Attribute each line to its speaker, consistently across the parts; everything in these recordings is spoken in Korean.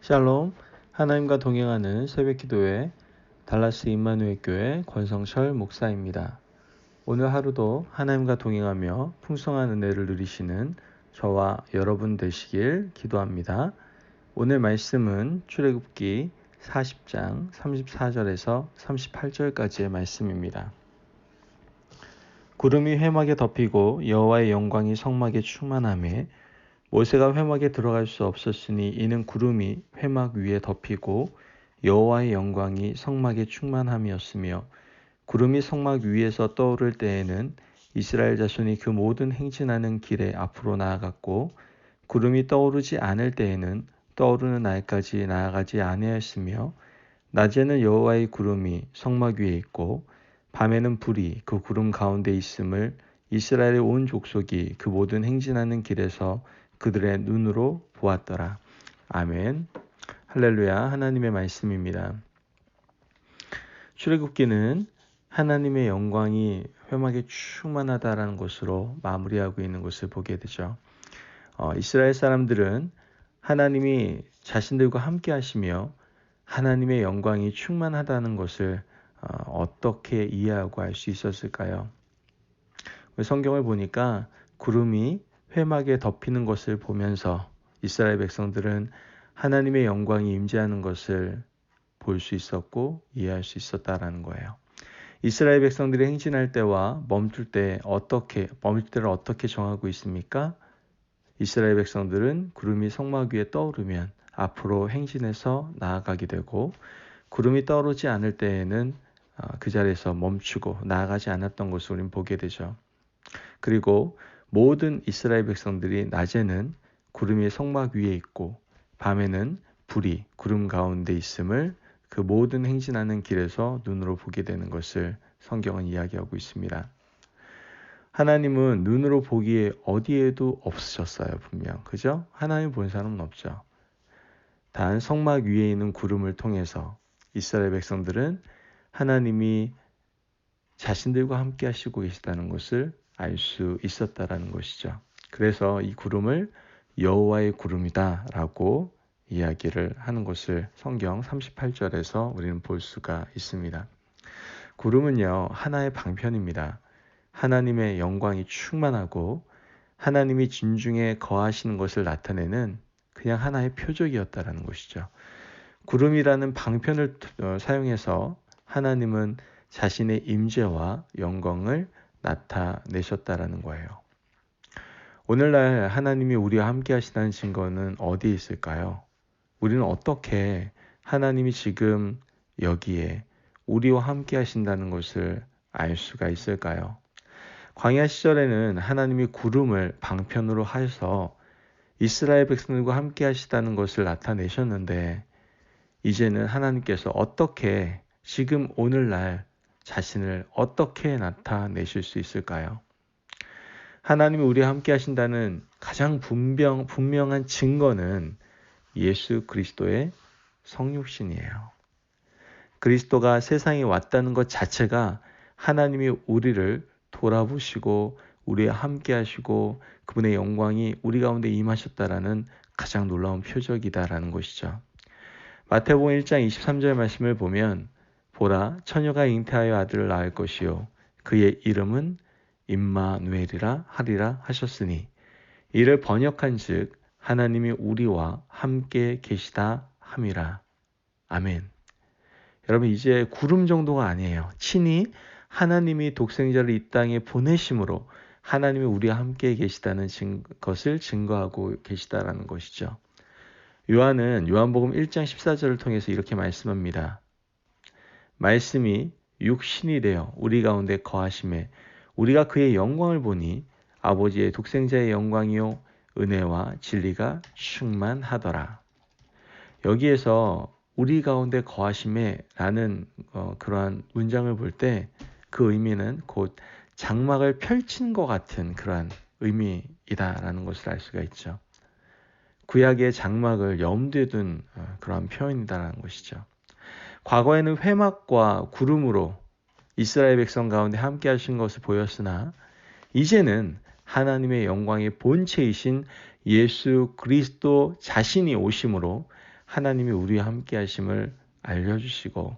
Speaker 1: 샬롬, 하나님과 동행하는 새벽기도회 달라스 임마누엘 교회 권성철 목사입니다. 오늘 하루도 하나님과 동행하며 풍성한 은혜를 누리시는 저와 여러분 되시길 기도합니다. 오늘 말씀은 출애굽기 40장 34절에서 38절까지의 말씀입니다. 구름이 회막에 덮이고 여호와의 영광이 성막에 충만하매 모세가 회막에 들어갈 수 없었으니 이는 구름이 회막 위에 덮이고 여호와의 영광이 성막에 충만함이었으며 구름이 성막 위에서 떠오를 때에는 이스라엘 자손이 그 모든 행진하는 길에 앞으로 나아갔고 구름이 떠오르지 않을 때에는 떠오르는 날까지 나아가지 아니하였으며 낮에는 여호와의 구름이 성막 위에 있고 밤에는 불이 그 구름 가운데 있음을 이스라엘의 온 족속이 그 모든 행진하는 길에서 그들의 눈으로 보았더라. 아멘. 할렐루야. 하나님의 말씀입니다. 출애굽기는 하나님의 영광이 회막에 충만하다라는 것으로 마무리하고 있는 것을 보게 되죠. 이스라엘 사람들은 하나님이 자신들과 함께 하시며 하나님의 영광이 충만하다는 것을 어떻게 이해하고 알 수 있었을까요? 성경을 보니까 구름이 회막에 덮이는 것을 보면서 이스라엘 백성들은 하나님의 영광이 임재하는 것을 볼 수 있었고 이해할 수 있었다라는 거예요. 이스라엘 백성들이 행진할 때와 멈출 때를 어떻게 정하고 있습니까? 이스라엘 백성들은 구름이 성막 위에 떠오르면 앞으로 행진해서 나아가게 되고 구름이 떠오르지 않을 때에는 그 자리에서 멈추고 나아가지 않았던 것을 우리는 보게 되죠. 그리고 모든 이스라엘 백성들이 낮에는 구름이 성막 위에 있고 밤에는 불이 구름 가운데 있음을 그 모든 행진하는 길에서 눈으로 보게 되는 것을 성경은 이야기하고 있습니다. 하나님은 눈으로 보기에 어디에도 없으셨어요, 분명. 그죠? 하나님 본 사람은 없죠. 단 성막 위에 있는 구름을 통해서 이스라엘 백성들은 하나님이 자신들과 함께 하시고 계시다는 것을 알 수 있었다라는 것이죠. 그래서 이 구름을 여호와의 구름이다 라고 이야기를 하는 것을 성경 38절에서 우리는 볼 수가 있습니다. 구름은요, 하나의 방편입니다. 하나님의 영광이 충만하고 하나님이 진중에 거하시는 것을 나타내는 그냥 하나의 표적이었다라는 것이죠. 구름이라는 방편을 사용해서 하나님은 자신의 임재와 영광을 나타내셨다라는 거예요. 오늘날 하나님이 우리와 함께 하시다는 증거는 어디에 있을까요? 우리는 어떻게 하나님이 지금 여기에 우리와 함께 하신다는 것을 알 수가 있을까요? 광야 시절에는 하나님이 구름을 방편으로 하셔서 이스라엘 백성들과 함께 하시다는 것을 나타내셨는데 이제는 하나님께서 어떻게 지금 오늘날 자신을 어떻게 나타내실 수 있을까요? 하나님이 우리와 함께 하신다는 가장 분명한 증거는 예수 그리스도의 성육신이에요. 그리스도가 세상에 왔다는 것 자체가 하나님이 우리를 돌아보시고 우리와 함께 하시고 그분의 영광이 우리 가운데 임하셨다라는 가장 놀라운 표적이다라는 것이죠. 마태복음 1장 23절 말씀을 보면 보라 처녀가 잉태하여 아들을 낳을 것이요 그의 이름은 임마누엘이라 하리라 하셨으니 이를 번역한즉 하나님이 우리와 함께 계시다 함이라. 아멘. 여러분 이제 구름 정도가 아니에요. 친히 하나님이 독생자를 이 땅에 보내심으로 하나님이 우리와 함께 계시다는 것을 증거하고 계시다라는 것이죠. 요한은 요한복음 1장 14절을 통해서 이렇게 말씀합니다. 말씀이 육신이 되어 우리 가운데 거하심에 우리가 그의 영광을 보니 아버지의 독생자의 영광이요 은혜와 진리가 충만하더라. 여기에서 우리 가운데 거하심에 라는 그러한 문장을 볼 때 그 의미는 곧 장막을 펼친 것 같은 그러한 의미이다라는 것을 알 수가 있죠. 구약의 장막을 염두에 둔 그러한 표현이다라는 것이죠. 과거에는 회막과 구름으로 이스라엘 백성 가운데 함께 하신 것을 보였으나 이제는 하나님의 영광의 본체이신 예수 그리스도 자신이 오심으로 하나님이 우리와 함께 하심을 알려주시고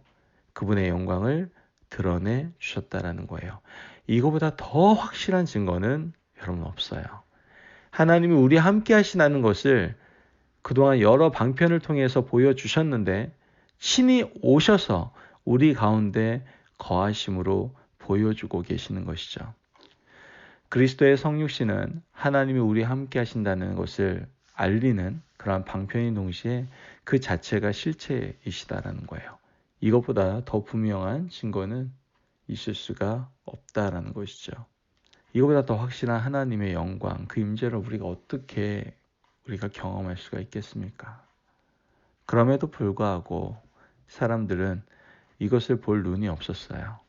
Speaker 1: 그분의 영광을 드러내 주셨다라는 거예요. 이거보다 더 확실한 증거는 여러분 없어요. 하나님이 우리와 함께 하시다는 것을 그동안 여러 방편을 통해서 보여주셨는데 친히 오셔서 우리 가운데 거하심으로 보여주고 계시는 것이죠. 그리스도의 성육신은 하나님이 우리와 함께 하신다는 것을 알리는 그러한 방편인 동시에 그 자체가 실체이시다라는 거예요. 이것보다 더 분명한 증거는 있을 수가 없다라는 것이죠. 이것보다 더 확실한 하나님의 영광, 그 임재를 우리가 경험할 수가 있겠습니까? 그럼에도 불구하고 사람들은 이것을 볼 눈이 없었어요.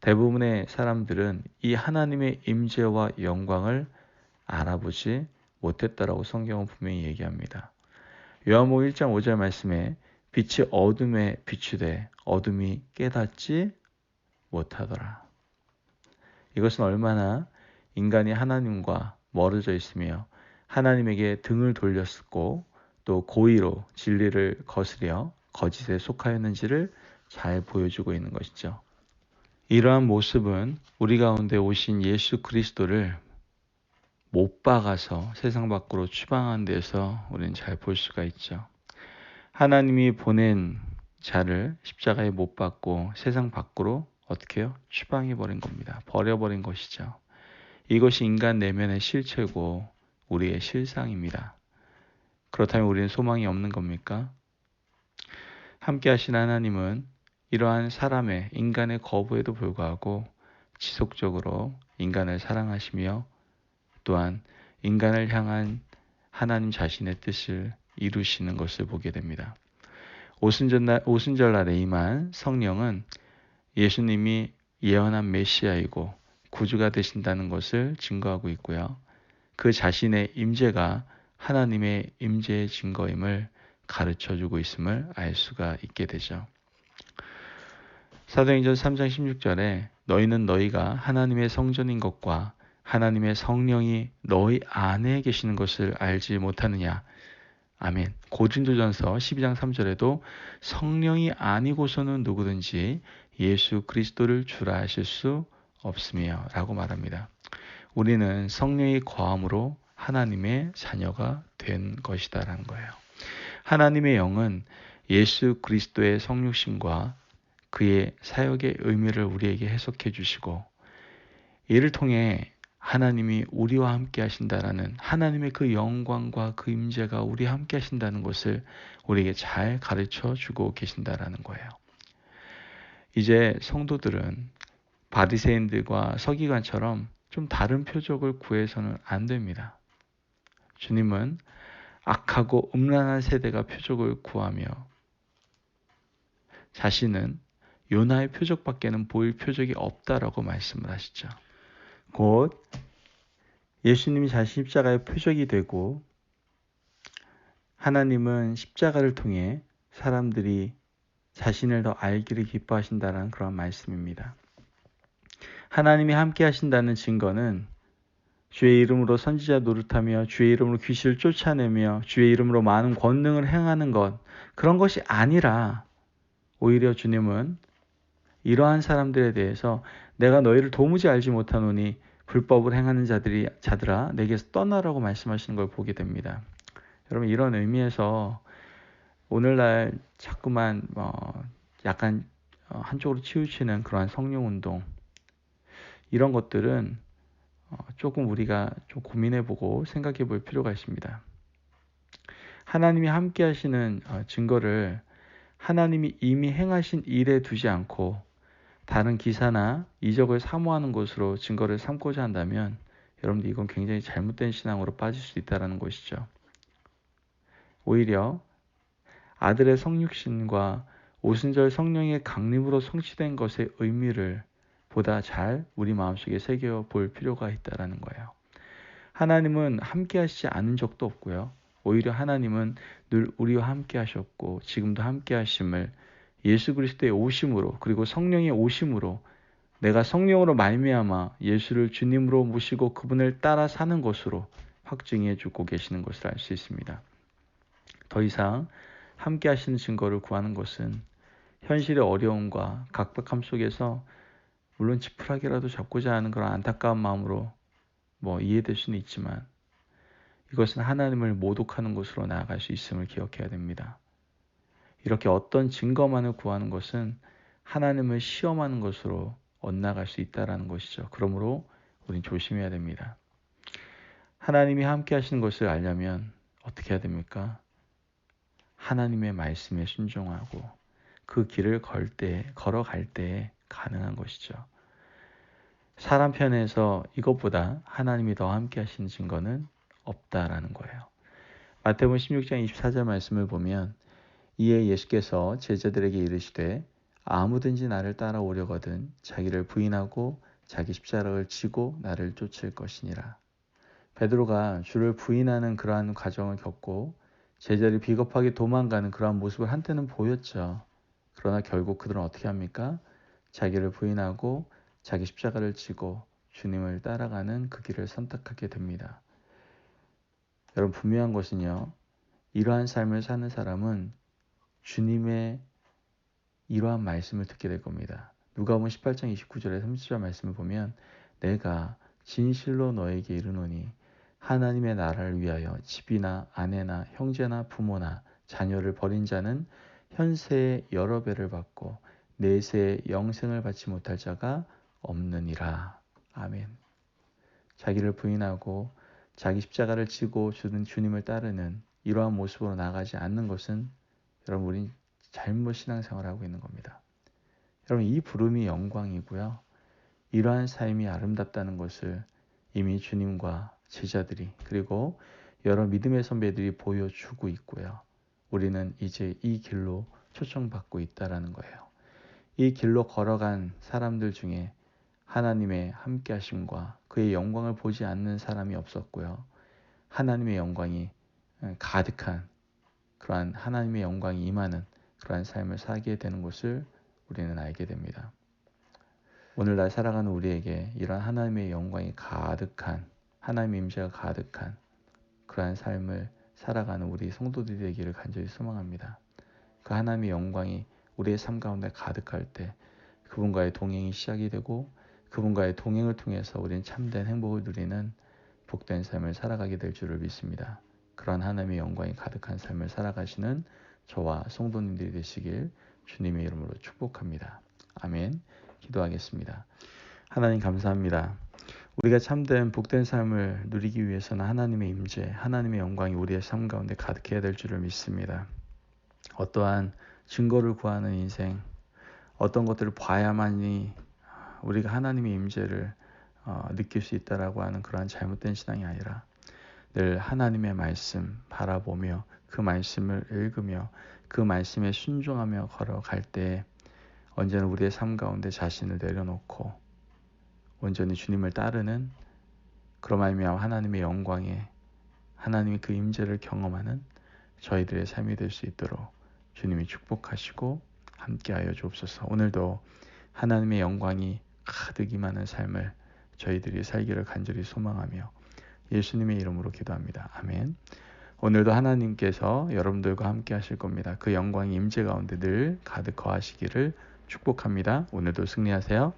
Speaker 1: 대부분의 사람들은 이 하나님의 임재와 영광을 알아보지 못했다라고 성경은 분명히 얘기합니다. 요한복음 1장 5절 말씀에 빛이 어둠에 비추되 어둠이 깨닫지 못하더라. 이것은 얼마나 인간이 하나님과 멀어져 있으며 하나님에게 등을 돌렸고 또 고의로 진리를 거스려 거짓에 속하였는지를 잘 보여주고 있는 것이죠. 이러한 모습은 우리 가운데 오신 예수 그리스도를 못 박아서 세상 밖으로 추방한 데서 우리는 잘 볼 수가 있죠. 하나님이 보낸 자를 십자가에 못 박고 세상 밖으로 어떻게 해요? 추방해버린 겁니다. 버려버린 것이죠. 이것이 인간 내면의 실체고 우리의 실상입니다. 그렇다면 우리는 소망이 없는 겁니까? 함께 하신 하나님은 이러한 사람의 인간의 거부에도 불구하고 지속적으로 인간을 사랑하시며 또한 인간을 향한 하나님 자신의 뜻을 이루시는 것을 보게 됩니다. 오순절날에 임한 성령은 예수님이 예언한 메시아이고 구주가 되신다는 것을 증거하고 있고요. 그 자신의 임재가 하나님의 임재의 증거임을 가르쳐주고 있음을 알 수가 있게 되죠. 사도행전 3장 16절에 너희는 너희가 하나님의 성전인 것과 하나님의 성령이 너희 안에 계시는 것을 알지 못하느냐. 아멘. 고린도전서 12장 3절에도 성령이 아니고서는 누구든지 예수 그리스도를 주라 하실 수 없으며 라고 말합니다. 우리는 성령이 거함으로 하나님의 자녀가 된 것이다라는 거예요. 하나님의 영은 예수 그리스도의 성육신과 그의 사역의 의미를 우리에게 해석해 주시고 이를 통해 하나님이 우리와 함께 하신다라는 하나님의 그 영광과 그 임재가 우리와 함께 하신다는 것을 우리에게 잘 가르쳐 주고 계신다라는 거예요. 이제 성도들은 바리새인들과 서기관처럼 좀 다른 표적을 구해서는 안 됩니다. 주님은 악하고 음란한 세대가 표적을 구하며 자신은 요나의 표적밖에는 보일 표적이 없다라고 말씀을 하시죠. 곧 예수님이 자신 십자가의 표적이 되고 하나님은 십자가를 통해 사람들이 자신을 더 알기를 기뻐하신다는 그런 말씀입니다. 하나님이 함께 하신다는 증거는 주의 이름으로 선지자 노릇하며 주의 이름으로 귀신을 쫓아내며 주의 이름으로 많은 권능을 행하는 것, 그런 것이 아니라 오히려 주님은 이러한 사람들에 대해서 내가 너희를 도무지 알지 못하노니 불법을 행하는 자들아 내게서 떠나라고 말씀하시는 걸 보게 됩니다. 여러분, 이런 의미에서 오늘날 자꾸만 약간 한쪽으로 치우치는 그러한 성령운동, 이런 것들은 조금 우리가 좀 고민해보고 생각해볼 필요가 있습니다. 하나님이 함께 하시는 증거를 하나님이 이미 행하신 일에 두지 않고 다른 기사나 이적을 사모하는 것으로 증거를 삼고자 한다면 여러분들 이건 굉장히 잘못된 신앙으로 빠질 수 있다는 것이죠. 오히려 아들의 성육신과 오순절 성령의 강림으로 성취된 것의 의미를 보다 잘 우리 마음속에 새겨볼 필요가 있다는 거예요. 하나님은 함께 하시지 않은 적도 없고요. 오히려 하나님은 늘 우리와 함께 하셨고 지금도 함께 하심을 예수 그리스도의 오심으로 그리고 성령의 오심으로 내가 성령으로 말미암아 예수를 주님으로 모시고 그분을 따라 사는 것으로 확증해 주고 계시는 것을 알 수 있습니다. 더 이상 함께 하시는 증거를 구하는 것은 현실의 어려움과 각박함 속에서 물론 지푸라기라도 잡고자 하는 그런 안타까운 마음으로 이해될 수는 있지만 이것은 하나님을 모독하는 것으로 나아갈 수 있음을 기억해야 됩니다. 이렇게 어떤 증거만을 구하는 것은 하나님을 시험하는 것으로 엇나갈 수 있다는 것이죠. 그러므로 우린 조심해야 됩니다. 하나님이 함께 하시는 것을 알려면 어떻게 해야 됩니까? 하나님의 말씀에 순종하고 그 길을 걸어갈 때 가능한 것이죠. 사람 편에서 이것보다 하나님이 더 함께 하시는 증거는 없다라는 거예요. 마태복음 16장 24절 말씀을 보면 이에 예수께서 제자들에게 이르시되 아무든지 나를 따라오려거든 자기를 부인하고 자기 십자가를 지고 나를 쫓을 것이니라. 베드로가 주를 부인하는 그러한 과정을 겪고 제자들이 비겁하게 도망가는 그러한 모습을 한때는 보였죠. 그러나 결국 그들은 어떻게 합니까? 자기를 부인하고 자기 십자가를 지고 주님을 따라가는 그 길을 선택하게 됩니다. 여러분 분명한 것은요. 이러한 삶을 사는 사람은 주님의 이러한 말씀을 듣게 될 겁니다. 누가복음 18장 29절에 30절 말씀을 보면 내가 진실로 너에게 이르노니 하나님의 나라를 위하여 집이나 아내나 형제나 부모나 자녀를 버린 자는 현세에 여러 배를 받고 내세에 영생을 받지 못할 자가 없느니라. 아멘. 자기를 부인하고 자기 십자가를 지고 주님을 따르는 이러한 모습으로 나가지 않는 것은 여러분 우린 잘못 신앙생활을 하고 있는 겁니다. 여러분 이 부름이 영광이고요. 이러한 삶이 아름답다는 것을 이미 주님과 제자들이 그리고 여러 믿음의 선배들이 보여주고 있고요. 우리는 이제 이 길로 초청받고 있다라는 거예요. 이 길로 걸어간 사람들 중에 하나님의 함께하심과 그의 영광을 보지 않는 사람이 없었고요. 하나님의 영광이 가득한 그러한 하나님의 영광이 임하는 그러한 삶을 살게 되는 것을 우리는 알게 됩니다. 오늘날 살아가는 우리에게 이런 하나님의 영광이 가득한 하나님의 임재가 가득한 그러한 삶을 살아가는 우리 성도들이 되기를 간절히 소망합니다. 그 하나님의 영광이 우리의 삶 가운데 가득할 때 그분과의 동행이 시작이 되고 그분과의 동행을 통해서 우리는 참된 행복을 누리는 복된 삶을 살아가게 될 줄을 믿습니다. 그러한 하나님의 영광이 가득한 삶을 살아가시는 저와 성도님들이 되시길 주님의 이름으로 축복합니다. 아멘. 기도하겠습니다. 하나님 감사합니다. 우리가 참된 복된 삶을 누리기 위해서는 하나님의 임재, 하나님의 영광이 우리의 삶 가운데 가득해야 될 줄을 믿습니다. 어떠한 증거를 구하는 인생, 어떤 것들을 봐야만이 우리가 하나님의 임재를 느낄 수 있다라고 하는 그러한 잘못된 신앙이 아니라 늘 하나님의 말씀 바라보며 그 말씀을 읽으며 그 말씀에 순종하며 걸어갈 때 언제나 우리의 삶 가운데 자신을 내려놓고 온전히 주님을 따르는 그런 말미암아 하나님의 영광에 하나님의 그 임재를 경험하는 저희들의 삶이 될 수 있도록 주님이 축복하시고 함께하여 주옵소서. 오늘도 하나님의 영광이 가득 임하는 삶을 저희들이 살기를 간절히 소망하며 예수님의 이름으로 기도합니다. 아멘. 오늘도 하나님께서 여러분들과 함께 하실 겁니다. 그 영광이 임재 가운데 늘 가득 거하시기를 축복합니다. 오늘도 승리하세요.